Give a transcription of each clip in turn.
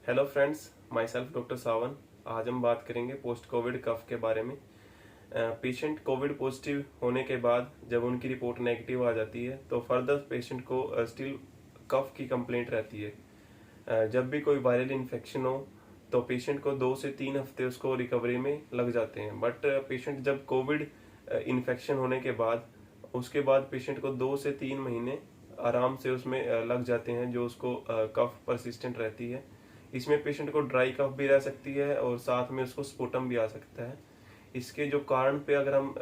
Hello friends, my self doctor Sawan. आज हम बात करेंगे पोस्ट कोविड कफ के बारे में। पेशेंट कोविड पॉजिटिव होने के बाद जब उनकी रिपोर्ट नेगेटिव आ जाती है तो फर्दर पेशेंट को स्टिल कफ की कंप्लेंट रहती है। जब भी कोई वायरल इन्फेक्शन हो तो पेशेंट को 2 से 3 हफ्ते उसको रिकवरी में लग जाते हैं। बट पेशेंट जब कोविड इन्फेक्शन होने के बाद उसके बाद पेशेंट को 2 से 3 महीने आराम से उसमें लग जाते हैं, जो उसको कफ परसिस्टेंट रहती है। इसमें पेशेंट को ड्राई कफ भी रह सकती है और साथ में उसको स्पुटम भी आ सकता है। इसके जो कारण पे अगर हम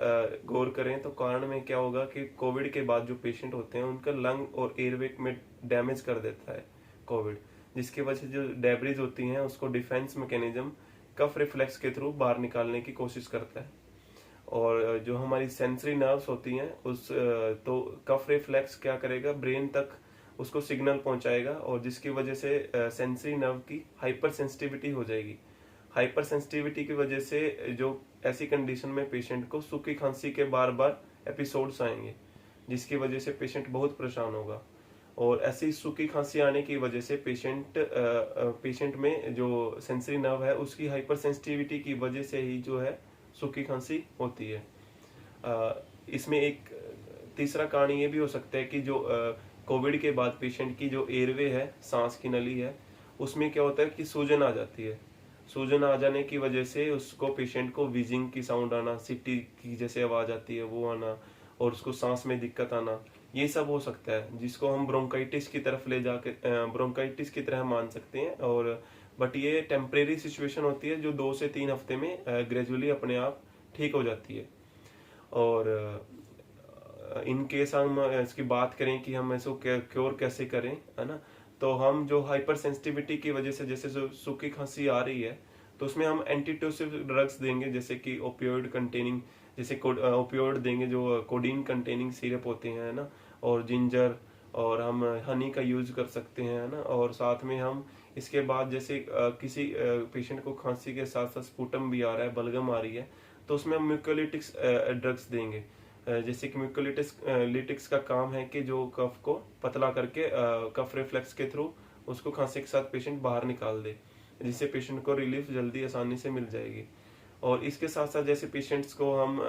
गौर करें तो कारण में क्या होगा कि कोविड के बाद जो पेशेंट होते हैं उनका लंग और एयरवे में डैमेज कर देता है कोविड, जिसकी वजह से जो डेब्रीज होती हैं उसको डिफेंस मैकेनिज्म कफ रिफ्लेक्स के थ्रू बाहर निकालने की कोशिश करता है। और जो हमारी सेंसरी नर्व्स होती हैं उस तो कफ रिफ्लेक्स क्या करेगा, ब्रेन तक उसको सिग्नल पहुंचाएगा और जिसकी वजह से सेंसरी नर्व की हाइपर सेंसिटिविटी हो जाएगी। हाइपर सेंसिटिविटी की वजह से जो ऐसी कंडीशन में पेशेंट को सूखी खांसी के बार बार एपिसोड्स आएंगे, जिसकी वजह से पेशेंट बहुत परेशान होगा। और ऐसी सूखी खांसी आने की वजह से पेशेंट में जो सेंसरी नर्व है उसकी हाइपर सेंसिटिविटी की वजह से ही जो है सूखी खांसी होती है। इसमें एक तीसरा कारण ये भी हो सकता है कि जो कोविड के बाद पेशेंट की जो एयरवे है, सांस की नली है, उसमें क्या होता है कि सूजन आ जाती है। सूजन आ जाने की वजह से उसको पेशेंट को विजिंग की साउंड आना, सीटी की जैसे आवाज आती है वो आना और उसको सांस में दिक्कत आना, ये सब हो सकता है, जिसको हम ब्रोंकाइटिस की तरफ ले जाके ब्रोंकाइटिस की तरह मान सकते हैं। और बट ये टेम्परेरी सिचुएशन होती है जो 2 से 3 हफ्ते में ग्रेजुअली अपने आप ठीक हो जाती है। और इन केस हम इसकी बात करें कि हम इसको क्योर कैसे करें, है ना, तो हम जो हाइपर सेंसिटिविटी की वजह से जैसे सूखी खांसी आ रही है तो उसमें हम एंटीट्यूसिव ड्रग्स देंगे, जैसे कि ओपियोइड कंटेनिंग, जैसे ओपियोइड देंगे जो कोडीन कंटेनिंग सिरप होते हैं, है ना, और जिंजर, और हम हनी का यूज कर सकते हैं, है ना। और साथ में हम इसके बाद जैसे किसी पेशेंट को खांसी के साथ साथ स्पुटम भी आ रहा है, बलगम आ रही है, तो उसमें हम म्यूकोलिटिक्स ड्रग्स देंगे। जैसे कि म्यूकोलिटिक्स का काम है कि जो कफ को पतला करके कफ रिफ्लेक्स के थ्रू उसको खांसी के साथ पेशेंट बाहर निकाल दे, जिससे पेशेंट को रिलीफ जल्दी आसानी से मिल जाएगी। और इसके साथ साथ जैसे पेशेंट्स को हम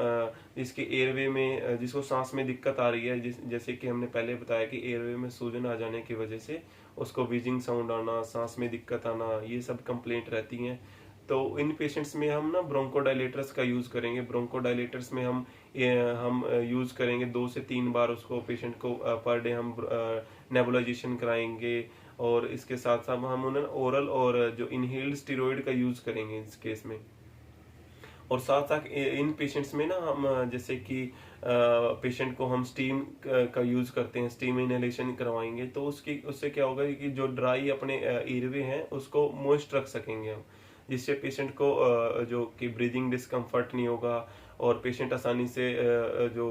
जिसके एयरवे में जिसको सांस में दिक्कत आ रही है, जैसे कि हमने पहले बताया कि एयरवे में सूजन आ जाने की वजह से उसको व्हीजिंग साउंड आना, सांस में दिक्कत आना, ये सब कंप्लेंट रहती हैं। तो इन पेशेंट्स में हम ना ब्रोंकोडाइलेटर्स का यूज करेंगे। ब्रोंकोडाइलेटर्स में हम यूज करेंगे 2 से 3 बार उसको पेशेंट को पर डे हम नेबुलाइजेशन कराएंगे। और इसके साथ साथ हम उन्हें ओरल और जो इनहेल्ड स्टेरॉइड का यूज करेंगे इस केस में। और साथ साथ इन पेशेंट्स में ना हम जैसे कि पेशेंट को हम स्टीम का यूज करते हैं, स्टीम इनहेलेशन करवाएंगे, तो उससे क्या होगा कि जो ड्राई अपने एयरवे हैं उसको मॉइस्ट रख सकेंगे हम, जिससे पेशेंट को जो कि ब्रीदिंग डिस्कम्फर्ट नहीं होगा और पेशेंट आसानी से जो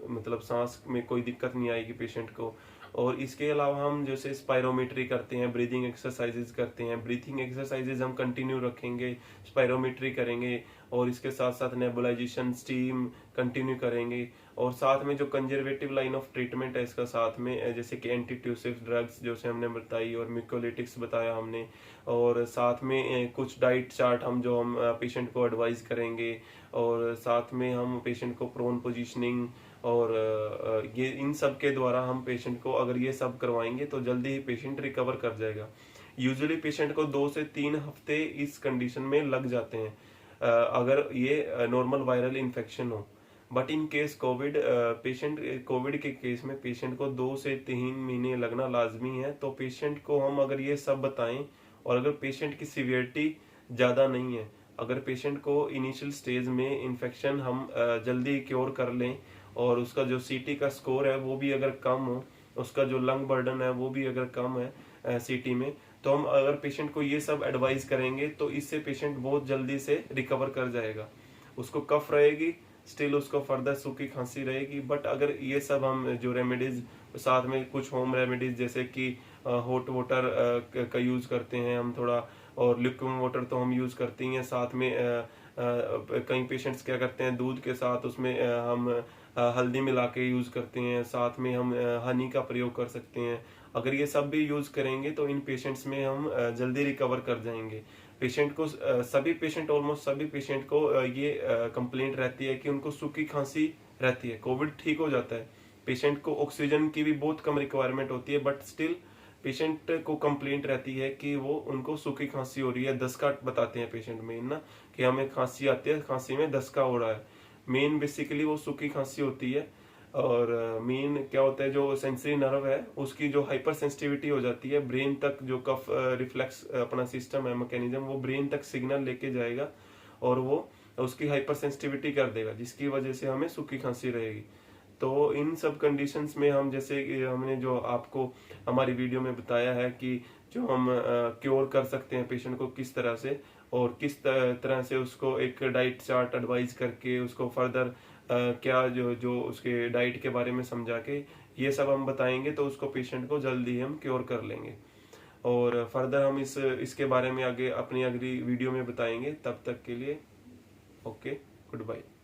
मतलब सांस में कोई दिक्कत नहीं आएगी पेशेंट को। और इसके अलावा हम जैसे स्पायरोमेट्री करते हैं, ब्रीदिंग एक्सरसाइजेज करते हैं, ब्रीथिंग एक्सरसाइजेज हम कंटिन्यू रखेंगे, स्पायरोमेट्री करेंगे और इसके साथ साथ नेबुलाइजेशन स्टीम कंटिन्यू करेंगे। और साथ में जो कंजर्वेटिव लाइन ऑफ ट्रीटमेंट है इसका साथ में जैसे कि एंटीट्यूसिव ड्रग्स जैसे हमने बताई और म्यूकोलिटिक्स बताया हमने, और साथ में कुछ डाइट चार्ट हम पेशेंट को एडवाइस करेंगे। और साथ में हम पेशेंट को प्रोन पोजीशनिंग और ये इन सब के द्वारा हम पेशेंट को अगर ये सब करवाएंगे तो जल्दी ही पेशेंट रिकवर कर जाएगा। यूजुअली पेशेंट को 2 से 3 हफ्ते इस कंडीशन में लग जाते हैं अगर ये नॉर्मल वायरल इन्फेक्शन हो। बट इन केस कोविड के केस में पेशेंट को 2 से 3 महीने लगना लाजमी है। तो पेशेंट को हम अगर ये सब बताएं और अगर पेशेंट की सीवियरिटी ज्यादा नहीं है, अगर पेशेंट को इनिशियल स्टेज में इन्फेक्शन हम जल्दी क्योर कर लें और उसका जो सीटी का स्कोर है वो भी अगर कम हो, उसका जो लंग बर्डन है वो भी अगर कम है सीटी में, तो हम अगर पेशेंट को ये सब एडवाइस करेंगे तो इससे पेशेंट बहुत जल्दी से रिकवर कर जाएगा। उसको कफ रहेगी, स्टिल उसको फर्दर सूखी खांसी रहेगी, बट अगर ये सब हम जो रेमेडीज साथ में कुछ होम रेमेडीज जैसे कि हॉट वाटर का यूज करते हैं हम थोड़ा, और लिक्विड वाटर तो हम यूज करते ही हैं। साथ में कई पेशेंट्स क्या करते हैं दूध के साथ उसमें हम हल्दी मिला के यूज करते हैं। साथ में हम हनी का प्रयोग कर सकते हैं। अगर ये सब भी यूज करेंगे तो इन पेशेंट्स में हम जल्दी रिकवर कर जाएंगे। पेशेंट को ऑलमोस्ट सभी पेशेंट को ये कंप्लेंट रहती है कि उनको सूखी खांसी रहती है। कोविड ठीक हो जाता है, पेशेंट को ऑक्सीजन की भी बहुत कम रिक्वायरमेंट होती है, बट स्टिल पेशेंट को कंप्लेंट रहती है कि वो उनको सूखी खांसी हो रही है। दस्का बताते हैं पेशेंट में ना कि हमें खांसी आती है, खांसी में दस्का हो रहा है। मेन बेसिकली वो सूखी खांसी होती है। और मेन क्या होता है, जो सेंसरी नर्व है उसकी जो हाइपर सेंसिटिविटी हो जाती है ब्रेन तक, जो कफ रिफ्लेक्स अपना सिस्टम है, मैकेनिज्म, वो ब्रेन तक सिग्नल लेके जाएगा और वो उसकी हाइपर सेंसिटिविटी कर देगा, जिसकी वजह से हमें सूखी खांसी रहेगी। तो इन सब कंडीशंस में हम, जैसे कि हमने जो आपको हमारी वीडियो में बताया है कि जो हम क्योर कर सकते हैं पेशेंट को किस तरह से, और किस तरह से उसको एक डाइट चार्ट एडवाइज करके उसको फर्दर क्या जो जो उसके डाइट के बारे में समझा के ये सब हम बताएंगे, तो उसको पेशेंट को जल्दी हम क्योर कर लेंगे। और फर्दर हम इसके बारे में आगे अपनी अगली वीडियो में बताएंगे। तब तक के लिए ओके, गुड बाय।